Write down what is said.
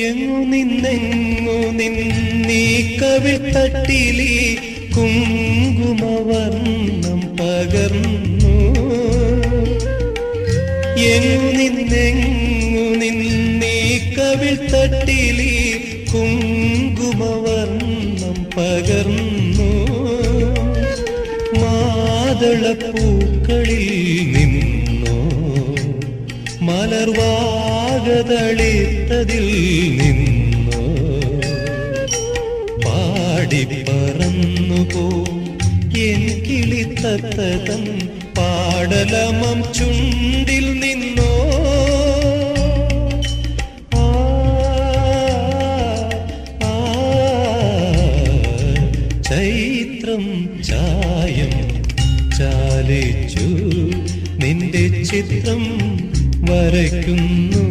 എങ്ങു നിന്നീ കവിൾത്തട്ടിലി കുങ്കുമവർണ്ണം പകർന്നു. എങ്ങു നിന്നീ കവിൾത്തട്ടിലി കുങ്കുമവർണ്ണം പകർന്നു. മാതളപ്പൂക്കളിൽ നിന്നോ മലർവാകതളിത്തതിൽ നിന്നോ പാടിപ്പറന്നുപോ എൻ കിളിത്തത്തതൻ പാടലമം ചുണ്ടിൽ നിന്നോ. ചൈത്രം ചായം ചാലിച്ചു നിന്റെ ചിത്രം വരയ്ക്കുന്നു.